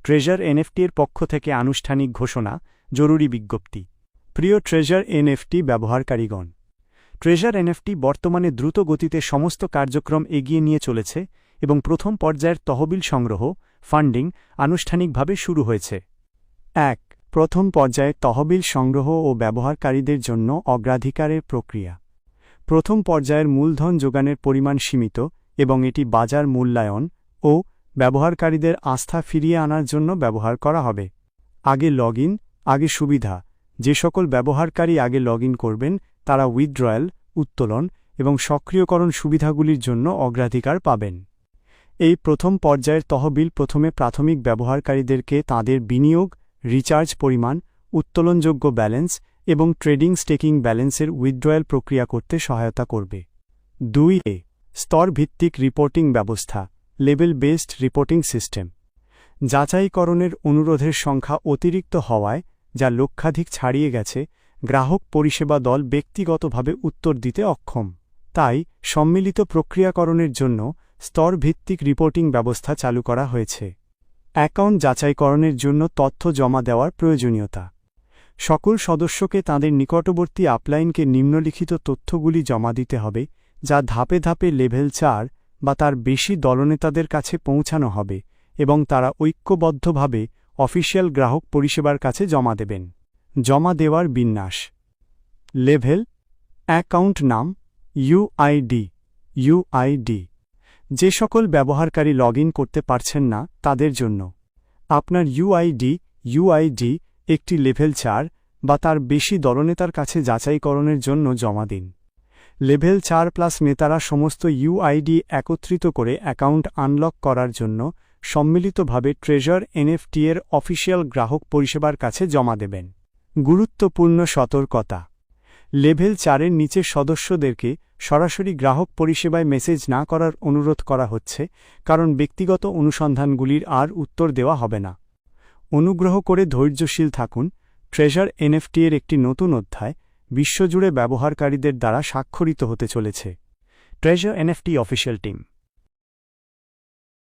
Treasure এনএফটি-এর পক্ষ থেকে আনুষ্ঠানিক ঘোষণা, জরুরি বিজ্ঞপ্তি। প্রিয় ট্রেজার এনএফটি ব্যবহারকারীগণ, ট্রেজার এনএফটি বর্তমানে দ্রুত গতিতে সমস্ত কার্যক্রম এগিয়ে নিয়ে চলেছে এবং প্রথম পর্যায়ের তহবিল সংগ্রহ, ফান্ডিং আনুষ্ঠানিকভাবে শুরু হয়েছে। ১. প্রথম পর্যায়ের তহবিল সংগ্রহ ও ব্যবহারকারীদের জন্য অগ্রাধিকারের প্রক্রিয়া। প্রথম পর্যায়ের মূলধন যোগানের পরিমাণ সীমিত এবং এটি বাজার মূল্যায়ন ও ব্যবহারকারীদের আস্থা ফিরিয়ে আনার জন্য ব্যবহার করা হবে। আগে লগইন, আগে সুবিধা। যে সকল ব্যবহারকারী আগে লগইন করবেন তারা উইথড্রয়াল, উত্তোলন এবং সক্রিয়করণ সুবিধাগুলির জন্য অগ্রাধিকার পাবেন। এই প্রথম পর্যায়ের তহবিল প্রথমে প্রাথমিক ব্যবহারকারীদেরকে তাদের বিনিয়োগ, রিচার্জ পরিমাণ, উত্তোলনযোগ্য ব্যালেন্স এবং ট্রেডিং স্টেকিং ব্যালেন্সের উইথড্রয়াল প্রক্রিয়া করতে সহায়তা করবে। ২. স্তরভিত্তিক রিপোর্টিং ব্যবস্থা, লেভেল বেসড রিপোর্টিং সিস্টেম। যাচাইকরণের অনুরোধের সংখ্যা অতিরিক্ত হওয়ায়, যা লক্ষাধিক ছাড়িয়ে গেছে, গ্রাহক পরিষেবা দল ব্যক্তিগতভাবে উত্তর দিতে অক্ষম। তাই সম্মিলিত প্রক্রিয়াকরণের জন্য স্তরভিত্তিক রিপোর্টিং ব্যবস্থা চালু করা হয়েছে। অ্যাকাউন্ট যাচাইকরণের জন্য তথ্য জমা দেওয়ার প্রয়োজনীয়তা। সকল সদস্যকে তাদের নিকটবর্তী আপলাইনকে নিম্নলিখিত তথ্যগুলি জমা দিতে হবে, যা ধাপে ধাপে লেভেল ৪ বা তার বেশি দলনেতাদের কাছে পৌঁছানো হবে এবং তারা ঐক্যবদ্ধভাবে অফিসিয়াল গ্রাহক পরিষেবার কাছে জমা দেবেন। জমা দেওয়ার বিন্যাস। লেভেল: অ্যাকাউন্ট নাম, ইউআইডি। যে সকল ব্যবহারকারী লগইন করতে পারছেন না তাদের জন্য আপনার ইউআইডি একটি লেভেল ৪ বা তার বেশি দলনেতার কাছে যাচাইকরণের জন্য জমা দিন। লেভেল ৪+ নেতারা সমস্ত ইউআইডি একত্রিত করে অ্যাকাউন্ট আনলক করার জন্য সম্মিলিতভাবে ট্রেজার এনএফটি-এর অফিসিয়াল গ্রাহক পরিষেবার কাছে জমা দেবেন। গুরুত্বপূর্ণ সতর্কতা: লেভেল ৪-এর নিচের সদস্যদেরকে সরাসরি গ্রাহক পরিষেবায় মেসেজ না করার অনুরোধ করা হচ্ছে, কারণ ব্যক্তিগত অনুসন্ধানগুলির আর উত্তর দেওয়া হবে না। অনুগ্রহ করে ধৈর্যশীল থাকুন। ট্রেজার এনএফটি-এর একটি নতুন অধ্যায় বিশ্বজুড়ে ব্যবহারকারীদের দ্বারা স্বাক্ষরিত হতে চলেছে। Treasure NFT official team.